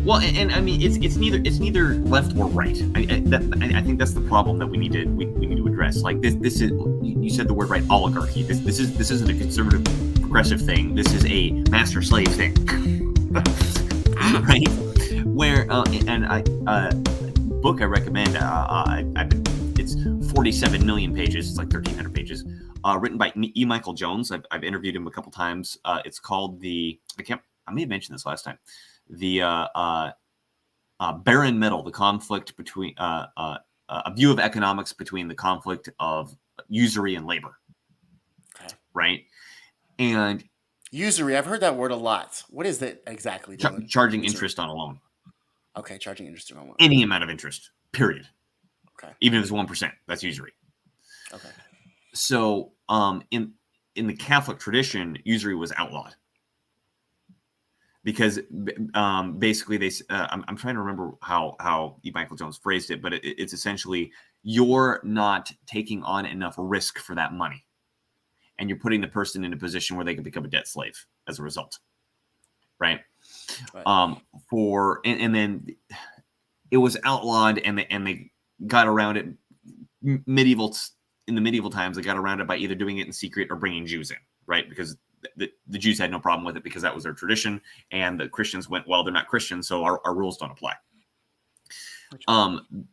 Well, and I mean, it's neither left or right. I think that's the problem that we need to address. Like this is, you said the word right, oligarchy. This isn't a conservative progressive thing. This is a master slave thing, right? Where and I book I recommend. It's 47 million pages. It's like 1,300 pages. Written by E. Michael Jones. I've interviewed him a couple times. It's called I may have mentioned this last time. The barren middle, the conflict between a view of economics between the conflict of usury and labor. Okay. Right? And usury, I've heard that word a lot. What is that exactly? Charging interest on a loan. Okay, charging interest on a loan. Any amount of interest, period. Okay. Even if it's 1%, that's usury. Okay. So, in the Catholic tradition, usury was outlawed because basically I'm trying to remember how E. Michael Jones phrased it, but it's essentially you're not taking on enough risk for that money, and you're putting the person in a position where they can become a debt slave as a result, right? And then it was outlawed, and they got around it. In the medieval times, they got around it by either doing it in secret or bringing Jews in, right? Because the Jews had no problem with it because that was their tradition, and the Christians went, well, they're not Christians, so our rules don't apply.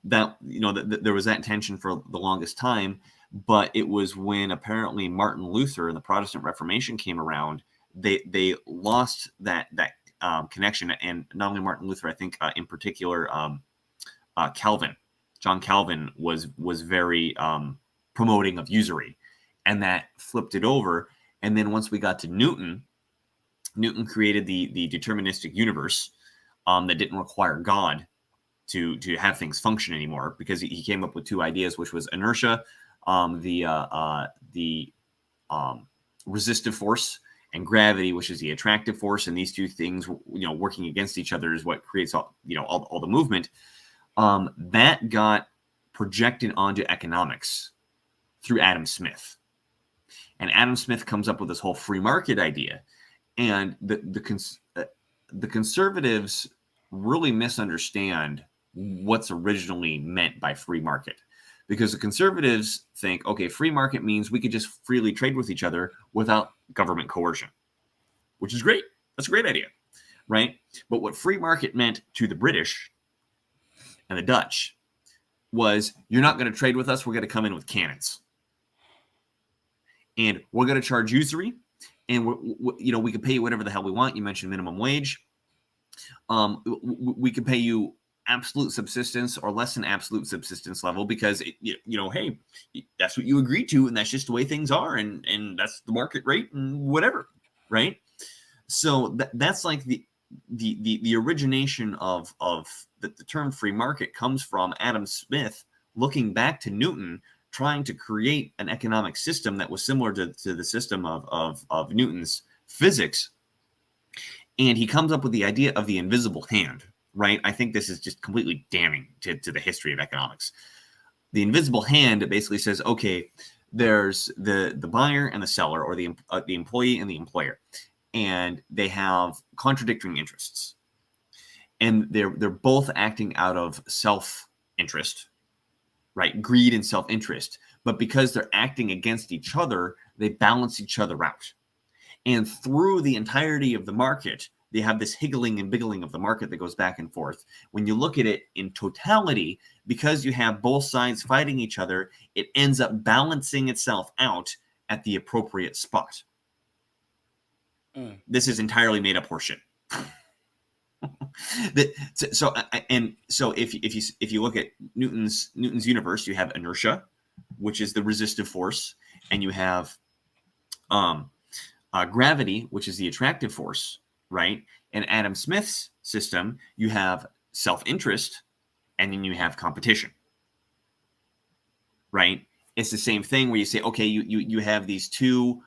There was that tension for the longest time, but it was when apparently Martin Luther and the Protestant Reformation came around, they lost that connection. And not only Martin Luther, I think in particular John Calvin was very promoting of usury, and that flipped it over. And then once we got to Newton created the deterministic universe that didn't require God to have things function anymore, because he came up with two ideas, which was inertia, the resistive force, and gravity, which is the attractive force. And these two things, working against each other is what creates all the movement. That got projected onto economics through Adam Smith. And Adam Smith comes up with this whole free market idea. And the conservatives really misunderstand what's originally meant by free market. Because the conservatives think, okay, free market means we could just freely trade with each other without government coercion, which is great. That's a great idea, right? But what free market meant to the British and the Dutch was, you're not going to trade with us. We're going to come in with cannons. And we're going to charge usury. And we can pay you whatever the hell we want. You mentioned minimum wage. We can pay you absolute subsistence or less than absolute subsistence level because, hey, that's what you agreed to, and that's just the way things are, and that's the market rate and whatever, right? So that's like the origination of the term free market comes from Adam Smith looking back to Newton, trying to create an economic system that was similar to the system of Newton's physics. And he comes up with the idea of the invisible hand, right? I think this is just completely damning to the history of economics. The invisible hand basically says, okay, there's the buyer and the seller, or the employee and the employer, and they have contradicting interests. And they're both acting out of self-interest, right? Greed and self-interest. But because they're acting against each other, they balance each other out. And through the entirety of the market, they have this higgling and biggling of the market that goes back and forth. When you look at it in totality, because you have both sides fighting each other, it ends up balancing itself out at the appropriate spot. This is entirely made up horseshit. So if you look at Newton's universe, you have inertia, which is the resistive force, and you have gravity, which is the attractive force, right? In Adam Smith's system, you have self-interest, and then you have competition, right? It's the same thing where you say, okay, you have these two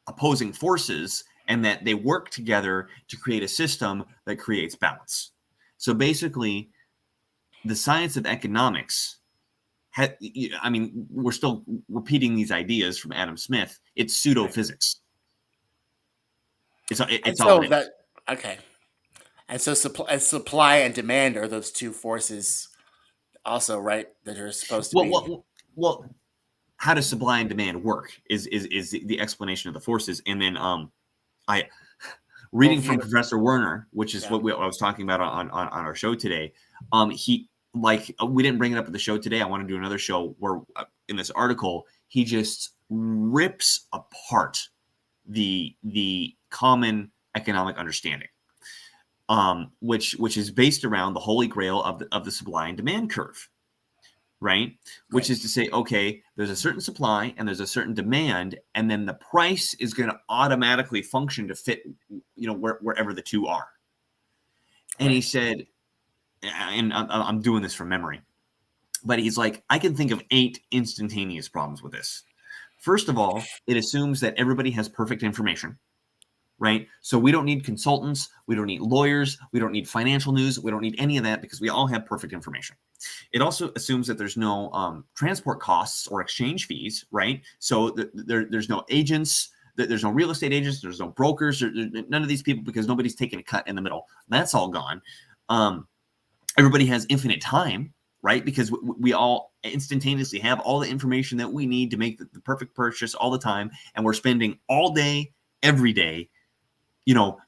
opposing forces, and that they work together to create a system that creates balance. So basically, the science of economics, we're still repeating these ideas from Adam Smith. It's pseudo-physics. It's all it is. Okay. And so supply and demand are those two forces also, right? That are supposed to Well, be. well, how does supply and demand work is the explanation of the forces. And then I reading Overview. from Professor Werner, which is Yeah. what I was talking about on our show today. He like we didn't bring it up at the show today. I want to do another show where in this article he just rips apart the common economic understanding, which is based around the holy grail of the supply and demand curve, right? Which Great. is to say, okay, there's a certain supply and there's a certain demand, and then the price is going to automatically function to fit, wherever the two are. And he Right. said, and I'm doing this from memory, but he's like, I can think of 8 instantaneous problems with this. First of all, it assumes that everybody has perfect information, right? So we don't need consultants, we don't need lawyers, we don't need financial news, we don't need any of that because we all have perfect information. It also assumes that there's no transport costs or exchange fees, right? So there's no agents, there's no real estate agents, there's no brokers, none of these people because nobody's taking a cut in the middle. That's all gone. Everybody has infinite time, right? Because we all instantaneously have all the information that we need to make the perfect purchase all the time, and we're spending all day, every day,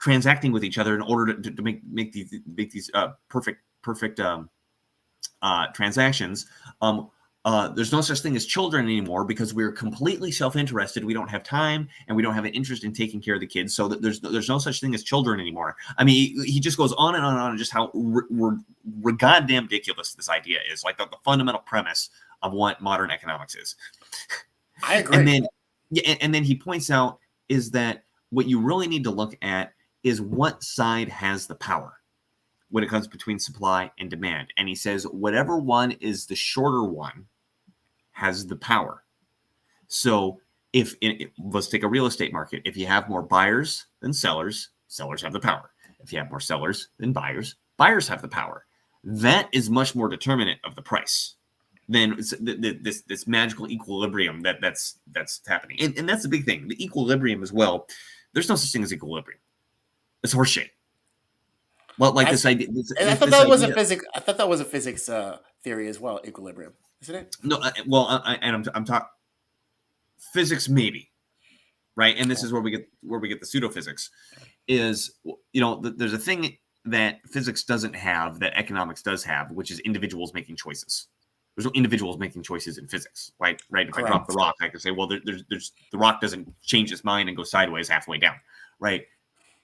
transacting with each other in order to make these perfect transactions. There's no such thing as children anymore because we're completely self-interested. We don't have time and we don't have an interest in taking care of the kids. So there's no such thing as children anymore. I mean, he just goes on and on and on just how we're goddamn ridiculous this idea is, like the fundamental premise of what modern economics is. I agree. And then he points out is that what you really need to look at is what side has the power when it comes between supply and demand. And he says whatever one is the shorter one has the power. So let's take a real estate market. If you have more buyers than sellers, sellers have the power. If you have more sellers than buyers, buyers have the power. That is much more determinant of the price than this magical equilibrium that's happening. And that's the big thing. The equilibrium as well. There's no such thing as equilibrium. It's horseshit. Well, like this idea. I thought that was a physics. I thought that was a physics theory as well. Equilibrium, isn't it? No, I'm talking physics maybe, right? And this is where we get the pseudophysics. Is there's a thing that physics doesn't have that economics does have, which is individuals making choices. There's no individuals making choices in physics, right? Right. If Correct. I drop the rock, I can say, well, there's the rock doesn't change its mind and go sideways halfway down, right?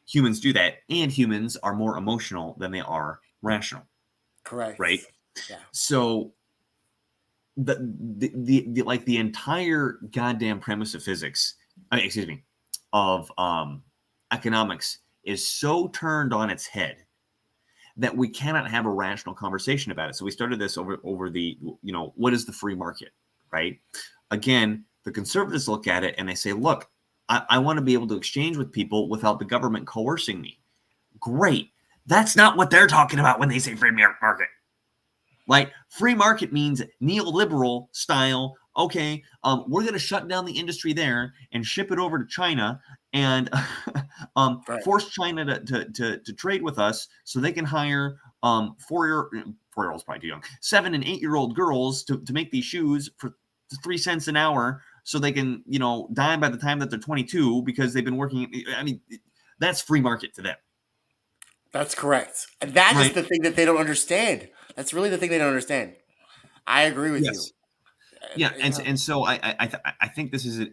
Humans do that, and humans are more emotional than they are rational. Correct. Right. Yeah. So the entire goddamn premise of physics, of economics is so turned on its head that we cannot have a rational conversation about it. So we started this over the, what is the free market, right? Again, the conservatives look at it and they say, look, I want to be able to exchange with people without the government coercing me. Great. That's not what they're talking about when they say free market. Like, free market means neoliberal style. Okay, we're going to shut down the industry there and ship it over to China and force China to trade with us so they can hire 4-year-olds, probably too young, 7 and 8-year-old girls to make these shoes for 3 cents an hour so they can, die by the time that they're 22 because they've been working. I mean, that's free market to them. That's correct. And that is the thing that they don't understand. That's really the thing they don't understand. I agree with you. Yeah, and so I think this is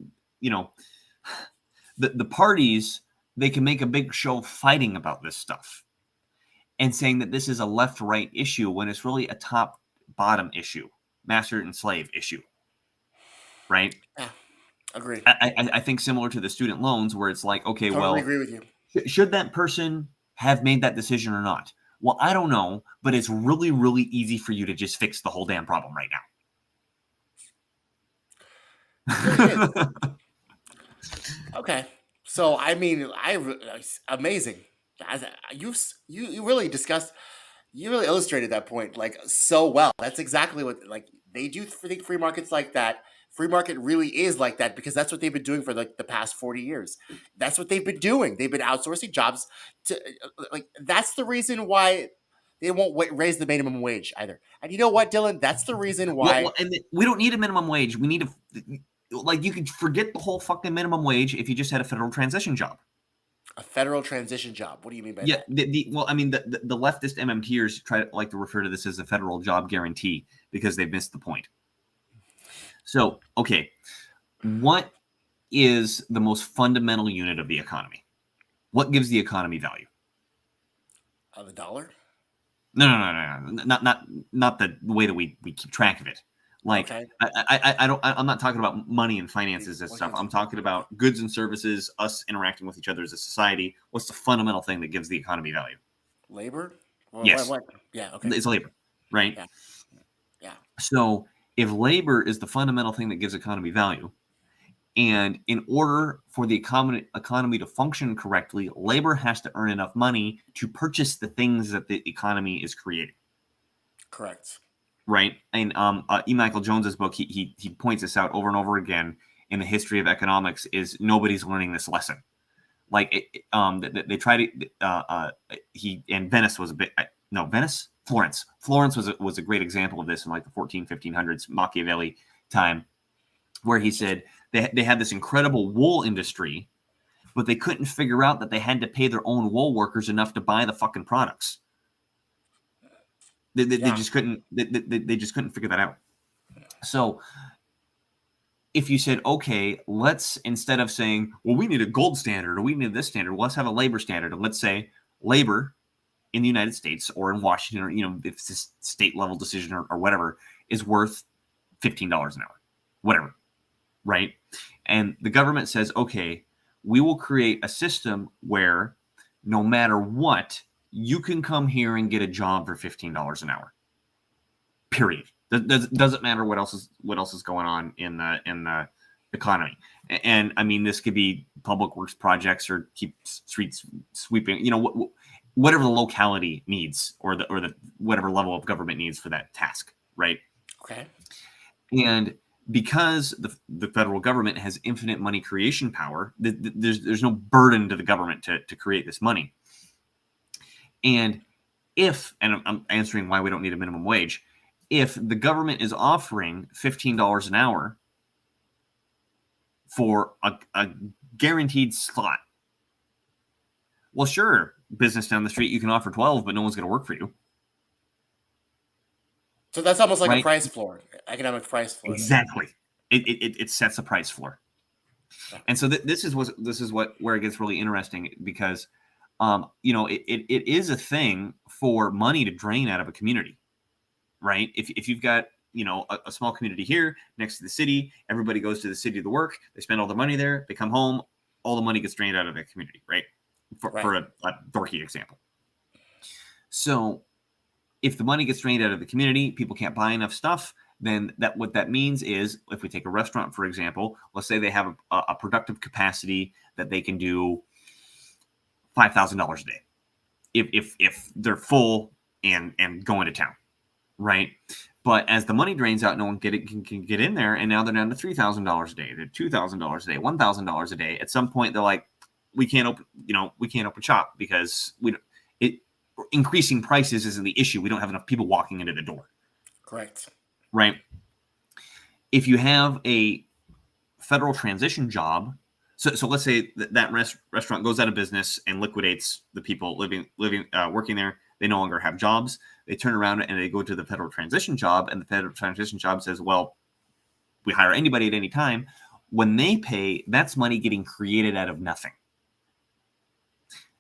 the parties, they can make a big show fighting about this stuff and saying that this is a left-right issue when it's really a top-bottom issue, master and slave issue, right? Yeah, agreed. I think similar to the student loans where it's like, okay, Totally agree with you. Should that person have made that decision or not? Well, I don't know, but it's really, really easy for you to just fix the whole damn problem right now. Okay, so I mean, amazing. You really discussed, you really illustrated that point like so well. That's exactly what, like, they do think free markets like that Free market really is like that because that's what they've been doing for like the past 40 years. That's what they've been doing. They've been outsourcing jobs to like that's the reason why they won't raise the minimum wage either. And you know what, Dylan? That's the reason why and we don't need a minimum wage. We need like you could forget the whole fucking minimum wage if you just had a federal transition job. a federal transition job. What do you mean by Yeah, that? well, I mean, the leftist MMTers like to refer to this as a federal job guarantee because they've missed the point. So, okay, what is the most fundamental unit of the economy? What gives the economy value? The dollar? No. Not the way that we keep track of it. Like, Okay. I'm not talking about money and finances and stuff. I'm talking about goods and services, us interacting with each other as a society. What's the fundamental thing that gives the economy value? Labor? Well, Yes. what? Yeah, okay. It's labor, right? Yeah. Yeah. So if labor is the fundamental thing that gives economy value, and in order for the economy to function correctly, labor has to earn enough money to purchase the things that the economy is creating. Correct. Right. And E. Michael Jones's book, he points this out over and over again in the history of economics, is nobody's learning this lesson. Like they try to and Venice was a bit Florence was a great example of this in like the 1500s Machiavelli time, where he said they had this incredible wool industry, but they couldn't figure out that they had to pay their own wool workers enough to buy the fucking products. They just couldn't. They just couldn't figure that out. So, if you said, okay, let's, instead of saying, well, we need a gold standard or we need this standard, let's have a labor standard, and let's say labor in the United States or in Washington, or if it's a state level decision or whatever, is worth $15 an hour, whatever, right? And the government says, okay, we will create a system where no matter what, you can come here and get a job for $15 an hour. Period. Doesn't matter what else is going on in the economy. And I mean, this could be public works projects or keep streets sweeping. Whatever the locality needs or the whatever level of government needs for that task, right? Okay. And because the federal government has infinite money creation power, there's no burden to the government to create this money. And I'm answering why we don't need a minimum wage, if the government is offering $15 an hour for a guaranteed slot, well, sure, business down the street, you can offer 12, but no one's going to work for you. So that's almost like right? a price floor, economic price floor. Exactly. It sets a price floor. Yeah. And so this is where it gets really interesting because it is a thing for money to drain out of a community, right? If you've got, a small community here next to the city, everybody goes to the city to work, they spend all their money there, they come home, all the money gets drained out of the community, right? For a dorky example. So if the money gets drained out of the community, people can't buy enough stuff, then what that means is, if we take a restaurant, for example, let's say they have a productive capacity that they can do $5,000 a day if they're full and going to town, right? But as the money drains out, no one can get in there, and now they're down to $3,000 a day, they're $2,000 a day, $1,000 a day. At some point, they're like, we can't open shop because increasing prices isn't the issue. We don't have enough people walking into the door. Correct. Right. If you have a federal transition job, so let's say that restaurant goes out of business and liquidates the people working there. They no longer have jobs. They turn around and they go to the federal transition job, and the federal transition job says, well, we hire anybody at any time. When they pay, that's money getting created out of nothing.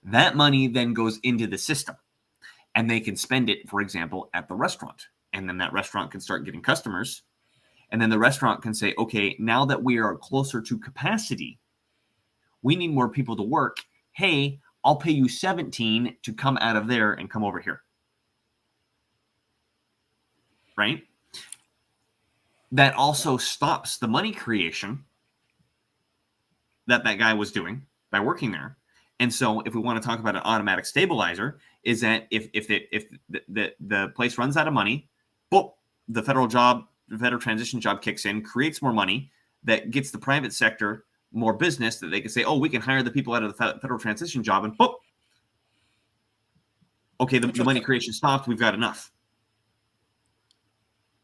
That money then goes into the system, and they can spend it, for example, at the restaurant. And then that restaurant can start getting customers. And then the restaurant can say, okay, now that we are closer to capacity, we need more people to work. Hey, I'll pay you $17 to come out of there and come over here. Right? That also stops the money creation that guy was doing by working there. And so if we want to talk about an automatic stabilizer, is that if the place runs out of money, boom, the federal job federal transition job kicks in, creates more money that gets the private sector more business that they can say, oh, we can hire the people out of the federal transition job, and boom. Okay, the money creation stopped. We've got enough.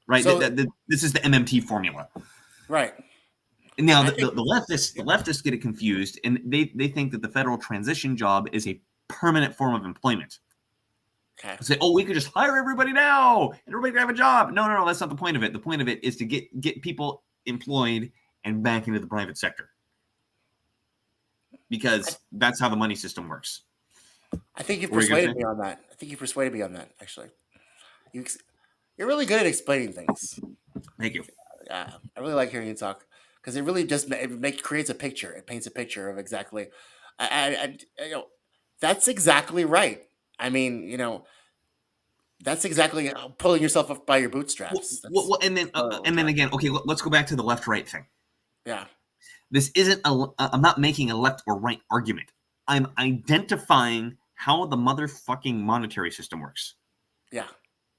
Right? So, this is the MMT formula. right. Now, the leftists get it confused, and they think that the federal transition job is a permanent form of employment. Okay. Say, oh, we could just hire everybody now, and everybody can have a job. No, that's not the point of it. The point of it is to get people employed and back into the private sector, because that's how the money system works. I think you persuaded me on that. Actually. You're really good at explaining things. Thank you. Yeah, I really like hearing you talk, because it really just creates a picture. It paints a picture of exactly, that's exactly right. I mean, that's exactly pulling yourself up by your bootstraps. Well, and then again, okay, let's go back to the left-right thing. Yeah. This isn't I'm not making a left or right argument. I'm identifying how the motherfucking monetary system works. Yeah.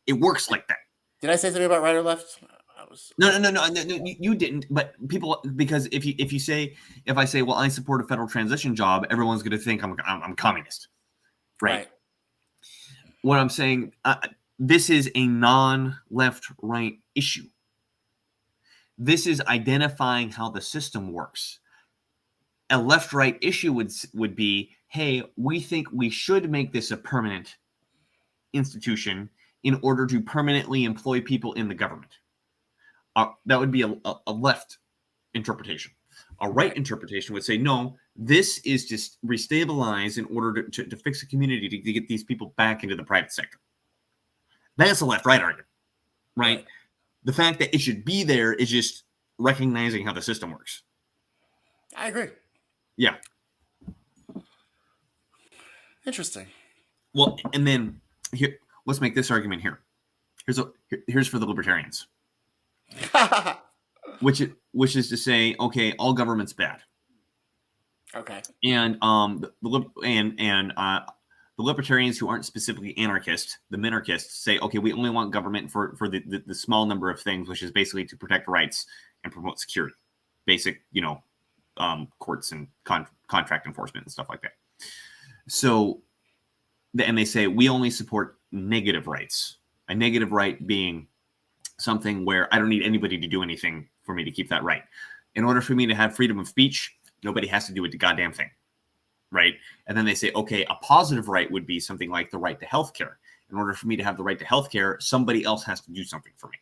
It works like that. Did I say something about right or left? No, you didn't. But people, because if I say, well, I support a federal transition job, everyone's going to think I'm communist, right? What I'm saying, this is a non-left-right issue. This is identifying how the system works. A left-right issue would be, hey, we think we should make this a permanent institution in order to permanently employ people in the government. That would be a left interpretation. A right interpretation would say, no, this is just restabilize in order to fix a community to get these people back into the private sector. That's a left-right argument, right? The fact that it should be there is just recognizing how the system works. I agree. Yeah. Interesting. Well, and then here, let's make this argument here. Here's for the libertarians. which is to say, okay, all government's bad. Okay. And the libertarians who aren't specifically anarchists, the minarchists, say, okay, we only want government for the small number of things, which is basically to protect rights and promote security, basic, courts and contract enforcement and stuff like that. So, and they say we only support negative rights. A negative right being something where I don't need anybody to do anything for me to keep that right. In order for me to have freedom of speech, nobody has to do a goddamn thing, right? And then they say, okay, a positive right would be something like the right to healthcare. In order for me to have the right to healthcare, somebody else has to do something for me.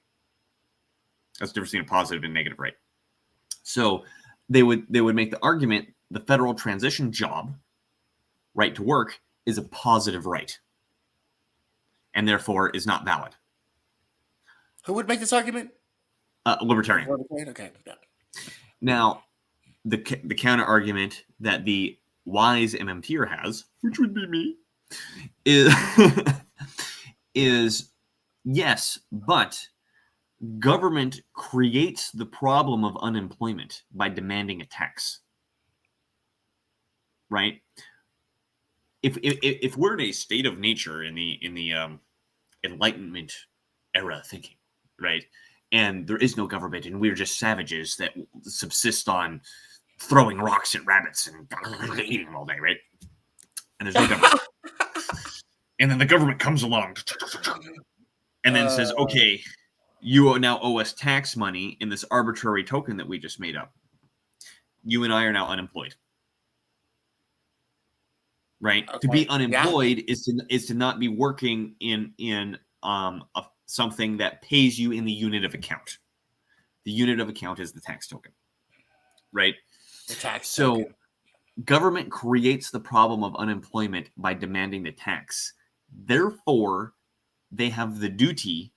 That's the difference between a positive and negative right. So they would make the argument the federal transition job, right to work, is a positive right, and therefore is not valid. Who would make this argument? Libertarian. Okay. Yeah. Now, the counter argument that the wise MMTer has, which would be me, is yes, but government creates the problem of unemployment by demanding a tax. Right? If we're in a state of nature in the Enlightenment era thinking, right, and there is no government and we're just savages that subsist on throwing rocks at rabbits and eating them all day, right? And there's no government. And then the government comes along and then says, okay, you now owe us tax money in this arbitrary token that we just made up. You and I are now unemployed. Right? Okay. To be unemployed is to not be working in something that pays you in the unit of account. The unit of account is the tax token. Right? The tax token. So government creates the problem of unemployment by demanding the tax. Therefore, they have the duty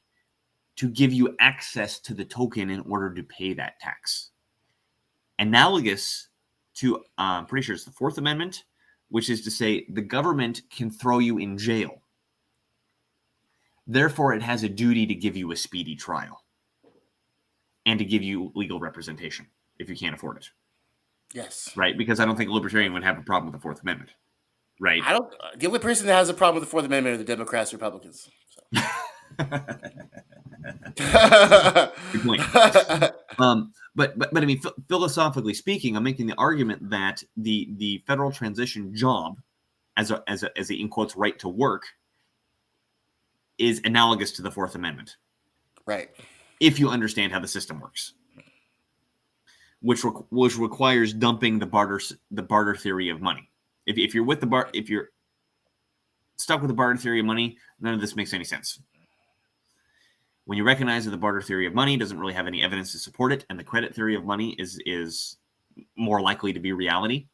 to give you access to the token in order to pay that tax. Analogous to, I'm pretty sure it's the Fourth Amendment, which is to say the government can throw you in jail. Therefore, it has a duty to give you a speedy trial and to give you legal representation if you can't afford it. Yes. Right? Because I don't think a libertarian would have a problem with the Fourth Amendment. Right? The only person that has a problem with the Fourth Amendment are the Democrats, Republicans. So. Good point. But I mean, philosophically speaking, I'm making the argument that the federal transition job, as a in quotes right to work, is analogous to the Fourth Amendment. Right. If you understand how the system works, which requires dumping the barter theory of money. If you're with if you're stuck with the barter theory of money, none of this makes any sense. When you recognize that the barter theory of money doesn't really have any evidence to support it, and the credit theory of money is more likely to be reality,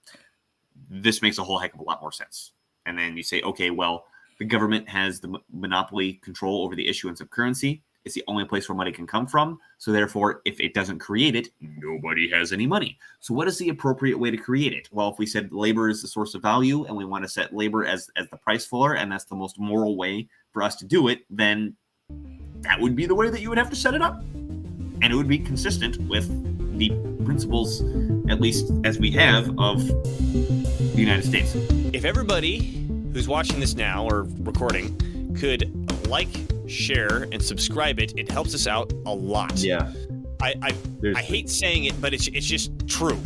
this makes a whole heck of a lot more sense. And then you say, okay, well, the government has the monopoly control over the issuance of currency. It's the only place where money can come from. So therefore, if it doesn't create it, nobody has any money. So what is the appropriate way to create it? Well, if we said labor is the source of value and we want to set labor as the price floor, and that's the most moral way for us to do it, then that would be the way that you would have to set it up. And it would be consistent with the principles, at least as we have, of the United States. If everybody who's watching this now or recording could like, share, and subscribe it helps us out a lot. Yeah. I hate saying it, but it's just true.